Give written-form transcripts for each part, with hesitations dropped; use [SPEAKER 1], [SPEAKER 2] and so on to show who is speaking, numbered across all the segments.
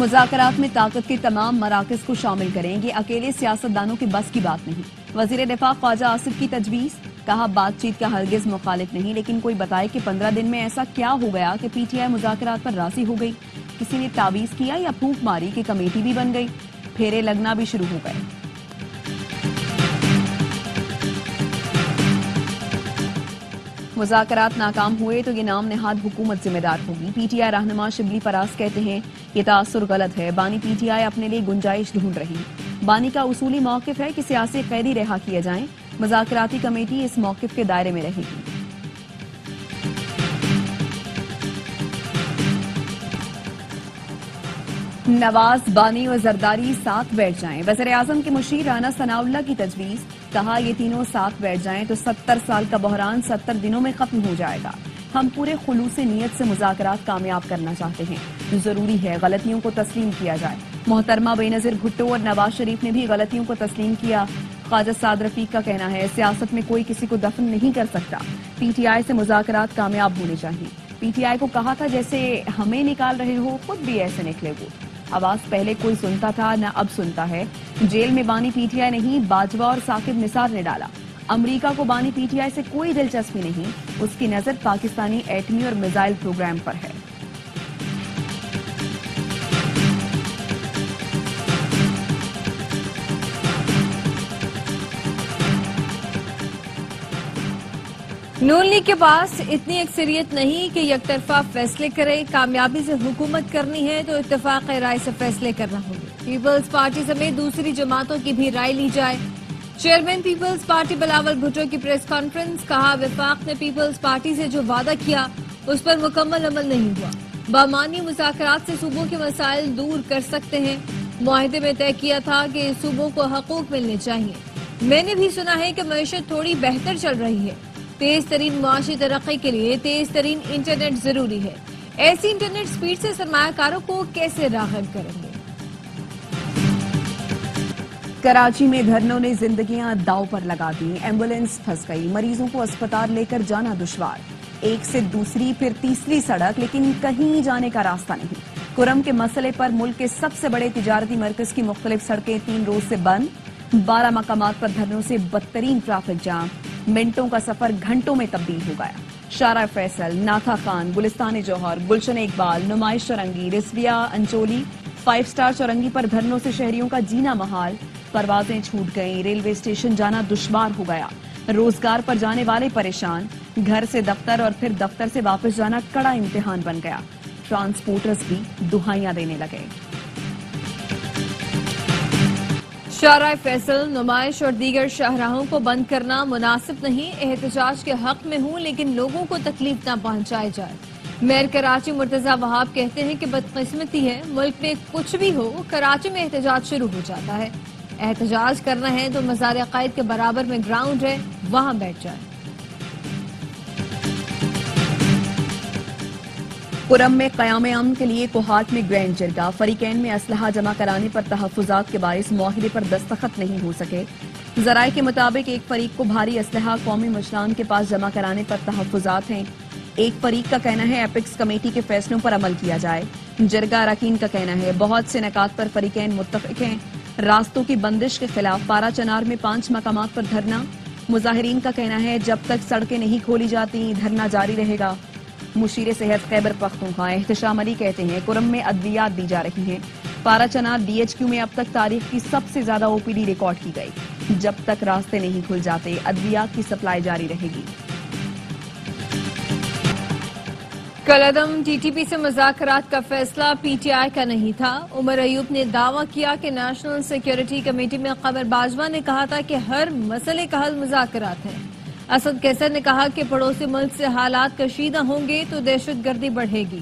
[SPEAKER 1] مذاکرات میں طاقت کے تمام مراکز کو شامل کریں، یہ اکیلے سیاستدانوں کے بس کی بات نہیں۔ وزیر دفاع خواجہ آصف کی تجویز، کہا بات چیت کا ہرگز مخالف نہیں، لیکن کوئی بتائے کہ 15 دن میں ایسا کیا ہو گیا کہ پی ٹی آئی مذاکرات پر راضی ہو گئی؟ کسی نے تعویذ کیا یا پھونک ماری کہ کمیٹی بھی بن گئی؟ پھیرے لگنا بھی شروع ہو گئے۔ مذاکرات ناکام ہوئے تو یہ نام نہاد حکومت ذمہ دار ہوگی۔ پی ٹی آئی رہنما شبلی فراز کہتے ہیں یہ تاثر غلط ہے، بانی پی ٹی آئی اپنے لیے گنجائش ڈھونڈ رہی ہے۔ بانی کا اصولی موقف ہے کہ سیاسی قیدی رہا کیے جائیں، مذاکراتی کمیٹی اس موقف کے دائرے میں رہے گی۔ نواز، بانی اور زرداری ساتھ بیٹھ جائیں، وزیراعظم کے مشیر رانا ثناء اللہ کی تجویز، کہا یہ تینوں ساتھ بیٹھ جائیں تو 70 سال کا بحران 70 دنوں میں ختم ہو جائے گا۔ ہم پورے خلوص نیت سے مذاکرات کامیاب کرنا چاہتے ہیں، ضروری ہے غلطیوں کو تسلیم کیا جائے۔ محترمہ بے نظیر بھٹو اور نواز شریف نے بھی غلطیوں کو تسلیم کیا۔ خواجہ سعد رفیق کا کہنا ہے سیاست میں کوئی کسی کو دفن نہیں کر سکتا، پی ٹی آئی سے مذاکرات کامیاب ہونے چاہیے۔ پی ٹی آئی کو کہا تھا جیسے ہمیں نکال رہے ہو خود بھی ایسے نکلے ہو۔ آواز پہلے کوئی سنتا تھا نہ اب سنتا ہے۔ جیل میں بانی پی ٹی آئی نہیں، باجوہ اور ثاقب نثار نے ڈالا۔ امریکہ کو بانی پی ٹی آئی سے کوئی دلچسپی نہیں، اس کی نظر پاکستانی ایٹمی اور میزائل پروگرام پر ہے۔
[SPEAKER 2] نون لیگ کے پاس اتنی اکثریت نہیں کہ یک طرفہ فیصلے کرے، کامیابی سے حکومت کرنی ہے تو اتفاق رائے سے فیصلے کرنا ہوگے۔ پیپلز پارٹی سمیت دوسری جماعتوں کی بھی رائے لی جائے۔ چیئرمین پیپلز پارٹی بلاول بھٹو کی پریس کانفرنس، کہا وفاق نے پیپلز پارٹی سے جو وعدہ کیا اس پر مکمل عمل نہیں ہوا۔ بامعنی مذاکرات سے صوبوں کے مسائل دور کر سکتے ہیں۔ معاہدے میں طے کیا تھا کہ صوبوں کو حقوق ملنے چاہیے۔ میں نے بھی سنا ہے کہ معیشت تھوڑی بہتر چل رہی ہے۔ تیز ترین معاشی ترقی کے لیے تیز ترین انٹرنیٹ ضروری ہے۔ ایسی انٹرنیٹ سپیڈ سے سرمایہ کاروں کو کیسے راغب کریں گے؟
[SPEAKER 1] کراچی میں دھرنوں نے زندگیاں داؤ پر لگا دی، ایمبولینس پھنس گئی، مریضوں کو اسپتال لے کر جانا دشوار، ایک سے دوسری پھر تیسری سڑک لیکن کہیں جانے کا راستہ نہیں۔ کرم کے مسئلے پر ملک کے سب سے بڑے تجارتی مرکز کی مختلف سڑکیں 3 روز سے بند، 12 مقامات پر دھرنوں سے بدترین ٹریفک جام، منٹوں کا سفر گھنٹوں میں تبدیل ہو گیا۔ شارع فیصل، ناتھا خان، گلستان جوہر، گلشن اقبال، نمائش چورنگی، رسویہ انچولی، 5 اسٹار چورنگی پر دھرنوں سے شہریوں کا جینا محال، پروازیں چھوٹ گئیں، ریلوے اسٹیشن جانا دشوار ہو گیا، روزگار پر جانے والے پریشان، گھر سے دفتر اور پھر دفتر سے واپس جانا کڑا امتحان بن گیا، ٹرانسپورٹرز بھی دہائیاں دینے لگے۔
[SPEAKER 2] شارع فیصل، نمائش اور دیگر شاہراہوں کو بند کرنا مناسب نہیں، احتجاج کے حق میں ہوں لیکن لوگوں کو تکلیف نہ پہنچائی جائے۔ میئر کراچی مرتضی وہاب کہتے ہیں کہ بدقسمتی ہے، ملک میں کچھ بھی ہو کراچی میں احتجاج شروع ہو جاتا ہے۔ احتجاج کرنا ہے تو مزار عقائد کے برابر میں گراؤنڈ ہے، وہاں بیٹھ جائیں۔
[SPEAKER 1] کرم میں قیام امن کے لیے کوہاٹ میں گرینڈ جرگہ، فریقین میں اسلحہ جمع کرانے پر تحفظات کے باعث معاہدے پر دستخط نہیں ہو سکے۔ ذرائع کے مطابق ایک فریق کو بھاری اسلحہ قومی مشران کے پاس جمع کرانے پر تحفظات ہیں، ایک فریق کا کہنا ہے ایپکس کمیٹی کے فیصلوں پر عمل کیا جائے۔ جرگہ اراکین کا کہنا ہے بہت سے نکات پر فریقین متفق ہیں، راستوں کی بندش کے خلاف پارا چنار میں 5 مقامات پر دھرنا، مظاہرین کا کہنا ہے جب تک سڑکیں نہیں کھولی جاتی دھرنا جاری رہے گا۔ مشیر صحت خیبر پختونخوا احتشام علی کہتے ہیں کرم میں ادویات دی جا رہی ہیں، پارا چنار ڈی ایچ کیو میں اب تک تاریخ کی سب سے زیادہ او پی ڈی ریکارڈ کی گئی، جب تک راستے نہیں کھل جاتے ادویات کی سپلائی جاری رہے گی۔
[SPEAKER 2] کالعدم ٹی ٹی پی سے مذاکرات کا فیصلہ پی ٹی آئی کا نہیں تھا۔ عمر ایوب نے دعویٰ کیا کہ نیشنل سیکیورٹی کمیٹی میں قمر باجوہ نے کہا تھا کہ ہر مسئلے کا حل مذاکرات ہے۔ اسد کیسر نے کہا کہ پڑوسی ملک سے حالات کشیدہ ہوں گے تو دہشت گردی بڑھے گی،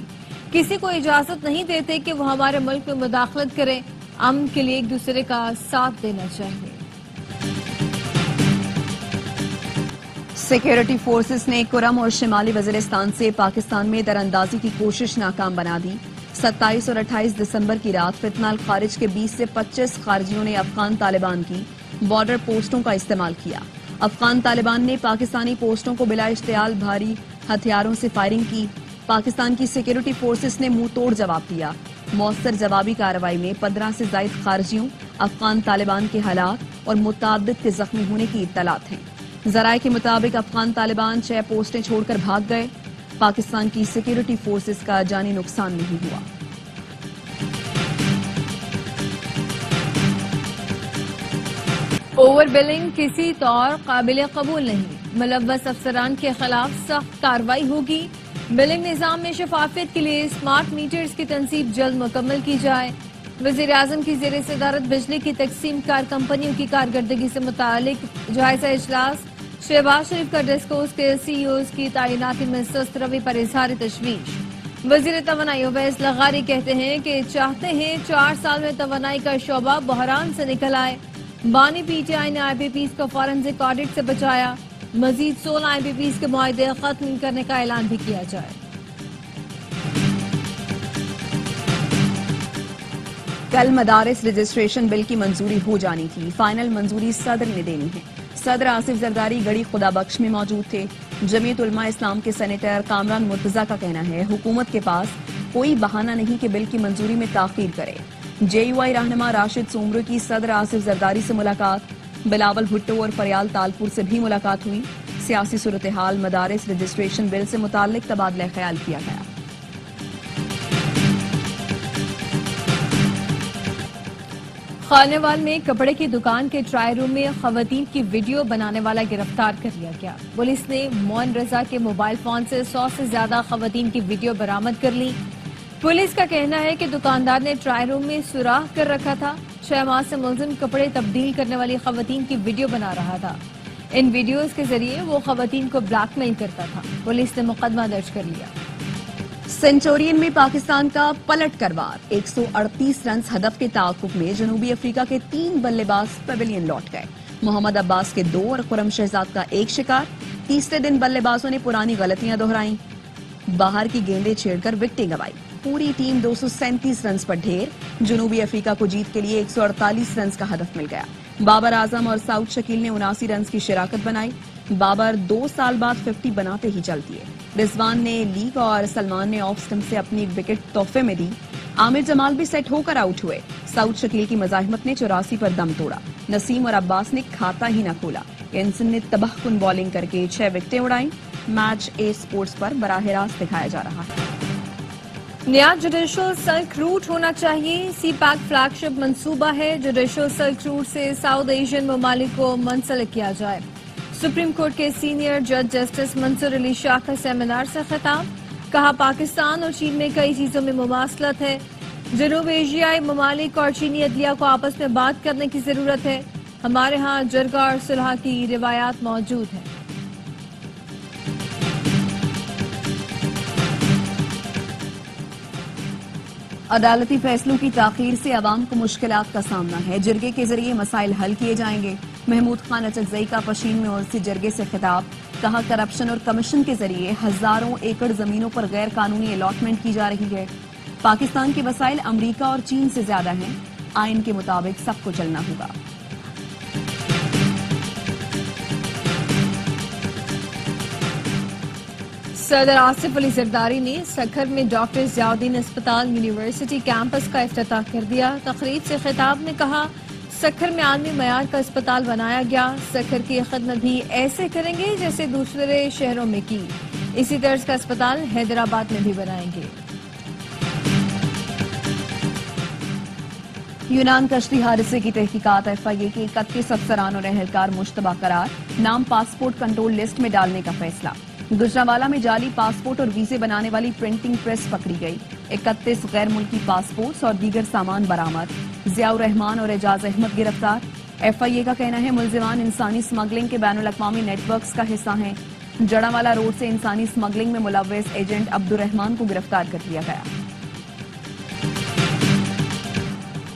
[SPEAKER 2] کسی کو اجازت نہیں دیتے کہ وہ ہمارے ملک میں مداخلت کرے، امن کے لیے ایک دوسرے کا ساتھ دینا چاہیے۔
[SPEAKER 1] سیکیورٹی فورسز نے کرم اور شمالی وزیرستان سے پاکستان میں دراندازی کی کوشش ناکام بنا دی۔ 27 اور 28 دسمبر کی رات فتنہ الخارج کے 20 سے 25 خارجیوں نے افغان طالبان کی بارڈر پوسٹوں کا استعمال کیا۔ افغان طالبان نے پاکستانی پوسٹوں کو بلا اشتعال بھاری ہتھیاروں سے فائرنگ کی۔ پاکستان کی سیکیورٹی فورسز نے منہ توڑ جواب دیا۔ مؤثر جوابی کارروائی میں 15 سے زائد خارجیوں، افغان طالبان کے ہلاک اور متعدد کے زخمی ہونے کی اطلاعات ہیں۔ ذرائع کے مطابق افغان طالبان 6 پوسٹیں چھوڑ کر بھاگ گئے۔ پاکستان کی سیکیورٹی فورسز کا جانی نقصان نہیں ہوا۔
[SPEAKER 2] اوور بلنگ کسی طور قابل قبول نہیں، ملوث افسران کے خلاف سخت کارروائی ہوگی۔ بلنگ نظام میں شفافیت کے لیے اسمارٹ میٹرز کی تنصیب جلد مکمل کی جائے۔ وزیر اعظم کی زیر صدارت بجلی کی تقسیم کار کمپنیوں کی کارکردگی سے متعلق جائزہ اجلاس۔ شہباز شریف کا ڈسکوز کے سی ای اوز کی تعیناتی میں سست روی پر اظہار تشویش۔ وزیر توانائی اویس لغاری کہتے ہیں کہ چاہتے ہیں 4 سال میں توانائی کا شعبہ بحران سے نکل آئے۔ بانی پی ٹی آئی نے آئی پی پیز کو فورنزک آڈٹ سے بچایا۔ مزید 16 آئی پی پیز کے معاہدے ختم کرنے کا اعلان بھی کیا جائے۔
[SPEAKER 1] کل مدارس رجسٹریشن بل کی منظوری ہو جانی تھی، فائنل منظوری صدر نے دینی ہے۔ صدر آصف زرداری گڑی خدا بخش میں موجود تھے۔ جمعیت علماء اسلام کے سینیٹر کامران مرتضیٰ کا کہنا ہے حکومت کے پاس کوئی بہانہ نہیں کہ بل کی منظوری میں تاخیر کرے۔ جے یو آئی رہنما راشد سومرو کی صدر آصف زرداری سے ملاقات، بلاول بھٹو اور فریال تالپور سے بھی ملاقات ہوئی۔ سیاسی صورتحال، مدارس رجسٹریشن بل سے متعلق تبادلہ خیال کیا گیا۔
[SPEAKER 2] خانیوال میں کپڑے کی دکان کے ٹرائی روم میں خواتین کی ویڈیو بنانے والا گرفتار کر لیا گیا۔ پولیس نے معین رضا کے موبائل فون سے 100 سے زیادہ خواتین کی ویڈیو برآمد کر لی۔ پولیس کا کہنا ہے کہ دکاندار نے ٹرائی روم میں سوراخ کر رکھا تھا۔ 6 ماہ سے ملزم کپڑے تبدیل کرنے والی خواتین کی ویڈیو بنا رہا تھا۔ ان ویڈیوز کے ذریعے وہ خواتین کو بلیک میل کرتا تھا۔ پولیس نے مقدمہ درج کر لیا۔
[SPEAKER 1] سنچورین میں پاکستان کا پلٹ کر وار، 138 رنز ہدف کے تعاقب میں جنوبی افریقہ کے 3 بلے باز پیویلین لوٹ گئے۔ محمد عباس کے 2 اور خرم شہزاد کا 1 شکار۔ تیسرے دن بلے بازوں نے پرانی غلطیاں دہرائیں، باہر کی گیندیں چھیڑ کر وکٹیں گنوائی۔ پوری ٹیم 237 رنز پر ڈھیر۔ جنوبی افریقہ کو جیت کے لیے 148 رنز کا ہدف مل گیا۔ بابر اعظم اور سعود شکیل نے 79 رنز کی شراکت بنائی۔ بابر 2 سال بعد 50 بناتے ہی چل دیے۔ رضوان نے لیگ اور سلمان نے آف سٹمپ سے اپنی وکٹ تحفے میں دی۔ عامر جمال بھی سیٹ ہو کر آؤٹ ہوئے۔ سعود شکیل کی مزاحمت نے 84 پر دم توڑا۔ نسیم اور عباس نے کھاتا ہی نہ کھولا۔ انسن نے تباہ کن بالنگ کر کے 6 وکٹیں اڑائیں۔ میچ اے سپورٹس پر براہ راست دکھایا جا رہا ہے۔
[SPEAKER 2] نیا جوڈیشل سلک روٹ ہونا چاہیے۔ سی پیک فلیگ شپ منصوبہ ہے، جوڈیشل سلک روٹ سے ساؤتھ ایشین ممالک کو منسلک کیا جائے۔ سپریم کورٹ کے سینئر جج جسٹس منصور علی شاہ کا سیمینار سے خطاب، کہا پاکستان اور چین میں کئی چیزوں میں مماثلت ہے، جنوب ایشیائی ممالک اور چینی عدلیہ کو آپس میں بات کرنے کی ضرورت ہے، ہمارے ہاں جرگہ اور صلح کی روایات موجود ہیں۔
[SPEAKER 1] عدالتی فیصلوں کی تاخیر سے عوام کو مشکلات کا سامنا ہے، جرگے کے ذریعے مسائل حل کیے جائیں گے۔ محمود خان اچکزئی کا پشین میں عرصی جرگے سے خطاب، کہا کرپشن اور کمیشن کے ذریعے ہزاروں ایکڑ زمینوں پر غیر قانونی الاٹمنٹ کی جا رہی ہے۔ پاکستان کے وسائل امریکہ اور چین سے زیادہ ہیں، آئین کے مطابق سب کو چلنا ہوگا۔
[SPEAKER 2] صدر آصف علی زرداری نے سکھر میں ڈاکٹر ضیاء الدین اسپتال یونیورسٹی کیمپس کا افتتاح کر دیا۔ تقریب سے خطاب میں کہا سکھر میں عالمی معیار کا اسپتال بنایا گیا، سکھر کی خدمت بھی ایسے کریں گے جیسے دوسرے شہروں میں کی، اسی طرز کا اسپتال حیدرآباد میں بھی بنائیں گے۔
[SPEAKER 1] یونان کشتی حادثے کی تحقیقات، ایف آئی اے کے 31 افسران اور اہلکار مشتبہ قرار، نام پاسپورٹ کنٹرول لسٹ میں ڈالنے کا فیصلہ۔ گجرانوالہ میں جعلی پاسپورٹ اور ویزے بنانے والی پرنٹنگ پریس پکڑی گئی، 31 غیر ملکی پاسپورٹس اور دیگر سامان برآمد۔ ضیاء الرحمان اور اعجاز احمد گرفتار۔ ایف آئی اے کا کہنا ہے ملزمان انسانی اسمگلنگ کے بین الاقوامی نیٹ ورکس کا حصہ ہیں۔ جڑانوالہ روڈ سے انسانی اسمگلنگ میں ملوث ایجنٹ عبد الرحمان کو گرفتار کر لیا گیا۔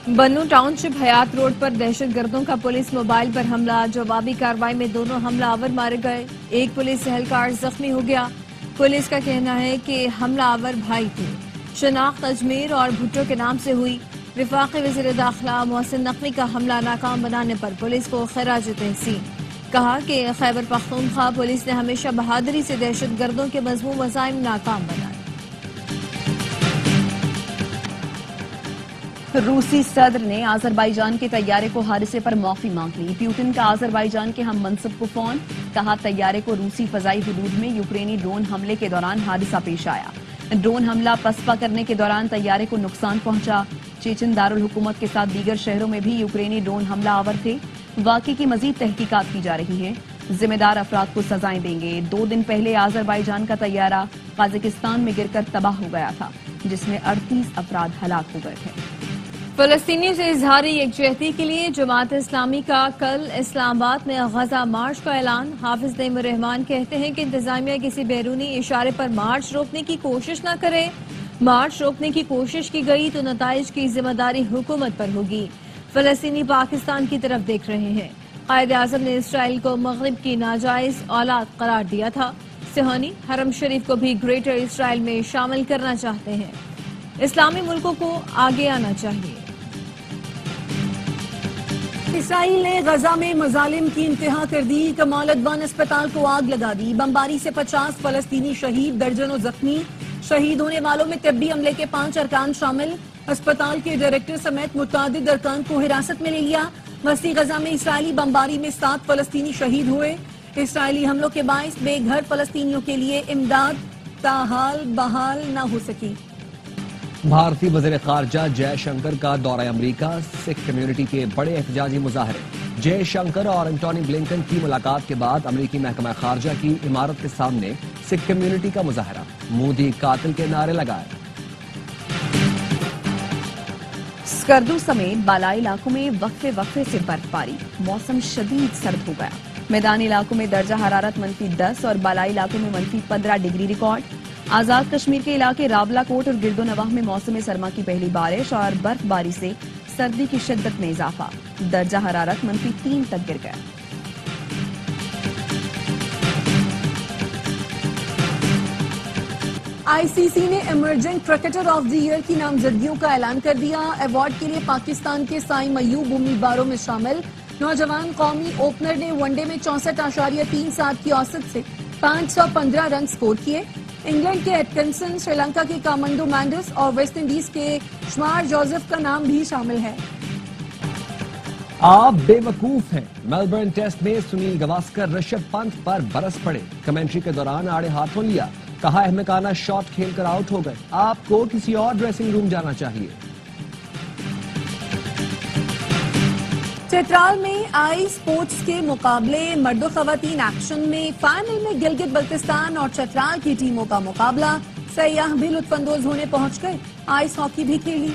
[SPEAKER 2] بنو ٹاؤن شپ حیات روڈ پر دہشت گردوں کا پولیس موبائل پر حملہ، جوابی کارروائی میں دونوں حملہ آور مارے گئے، ایک پولیس اہلکار زخمی ہو گیا۔ پولیس کا کہنا ہے کہ حملہ آور بھائی تھے۔ شناخت اجمیر اور بھٹو کے نام سے ہوئی۔ وفاقی وزیر داخلہ محسن نقوی کا حملہ ناکام بنانے پر پولیس کو خراج تحسین، کہا کہ خیبر پختونخوا پولیس نے ہمیشہ بہادری سے دہشت گردوں کے مذموم عزائم ناکام بنائے۔
[SPEAKER 1] روسی صدر نے آذربائیجان کے طیارے کو حادثے پر معافی مانگ لی. پیوٹن کا آذربائیجان کے ہم منصب کو فون. کہا طیارے کو روسی فضائی حدود میں یوکرینی ڈرون حملے کے دوران حادثہ پیش آیا. ڈرون حملہ پسپا کرنے کے دوران طیارے کو نقصان پہنچا. چیچن دارالحکومت کے ساتھ دیگر شہروں میں بھی یوکرینی ڈرون حملہ آور تھے. واقعے کی مزید تحقیقات کی جا رہی ہیں. ذمہ دار افراد کو سزائیں دیں گے. 2 دن پہلے آذربائیجان کا طیارہ قازقستان میں گر کر تباہ ہو گیا تھا جس میں 38 افراد ہلاک ہو گئے تھے.
[SPEAKER 2] فلسطینیوں سے اظہار یکجہتی کے لیے جماعت اسلامی کا کل اسلام آباد میں غزہ مارچ کا اعلان. حافظ نعیم الرحمان کہتے ہیں کہ انتظامیہ کسی بیرونی اشارے پر مارچ روکنے کی کوشش نہ کرے. مارچ روکنے کی کوشش کی گئی تو نتائج کی ذمہ داری حکومت پر ہوگی. فلسطینی پاکستان کی طرف دیکھ رہے ہیں. قائد اعظم نے اسرائیل کو مغرب کی ناجائز اولاد قرار دیا تھا. سہانی حرم شریف کو بھی گریٹر اسرائیل میں شامل کرنا چاہتے ہیں. اسلامی ملکوں کو آگے آنا چاہیے.
[SPEAKER 3] اسرائیل نے غزہ میں مظالم کی انتہا کر دی. کمال ادوان اسپتال کو آگ لگا دی. بمباری سے 50 فلسطینی شہید، درجنوں زخمی. شہید ہونے والوں میں طبی عملے کے 5 ارکان شامل. اسپتال کے ڈائریکٹر سمیت متعدد ارکان کو حراست میں لے لیا. وسطی غزہ میں اسرائیلی بمباری میں 7 فلسطینی شہید ہوئے. اسرائیلی حملوں کے باعث بے گھر فلسطینیوں کے لیے امداد تاحال بحال نہ ہو سکی.
[SPEAKER 4] بھارتی وزیر خارجہ جے شنکر کا دورہ امریکہ. سکھ کمیونٹی کے بڑے احتجاجی مظاہرے. جے شنکر اور انٹونی بلنکن کی ملاقات کے بعد امریکی محکمہ خارجہ کی عمارت کے سامنے سکھ کمیونٹی کا مظاہرہ. مودی قاتل کے نعرے لگائے.
[SPEAKER 1] اسکردو سمیت بالائی علاقوں میں وقفے سے برف باری. موسم شدید سرد ہو گیا. میدانی علاقوں میں درجہ حرارت -10 اور بالائی علاقوں میں -15 ڈگری ریکارڈ. آزاد کشمیر کے علاقے راولا کوٹ اور گرد و نواح میں موسم سرما کی پہلی بارش اور برف باری سے سردی کی شدت میں اضافہ. درجہ حرارت -3 تک گر گیا.
[SPEAKER 3] آئی سی سی نے emerging cricketer of the year کی نامزدگیوں کا اعلان کر دیا. ایوارڈ کے لیے پاکستان کے سائم ایوب امیدواروں میں شامل. نوجوان قومی اوپنر نے ون ڈے میں 64.37 کی اوسط سے 515 رن سکور کیے. انگلینڈ کے ایٹکنسن، سری لنکا کے کامنڈو مینڈس اور ویسٹ انڈیز کے شمار جوزف کا نام بھی شامل ہے.
[SPEAKER 4] آپ بے وقوف ہیں. میلبرن ٹیسٹ میں سنیل گواسکر رشبھ پنت پر برس پڑے. کمنٹری کے دوران آڑے ہاتھوں لیا. کہا احمقانہ شاٹ کھیل کر آؤٹ ہو گئے. آپ کو کسی اور ڈریسنگ روم جانا چاہیے.
[SPEAKER 3] چترال میں آئی سپورٹس کے مقابلے مرد و خواتین ایکشن میں فائنل میں گلگت بلتستان اور چترال کی ٹیموں کا مقابلہ. سیاح بھی لطف اندوز ہونے پہنچ گئے. آئس ہاکی بھی کھیلی.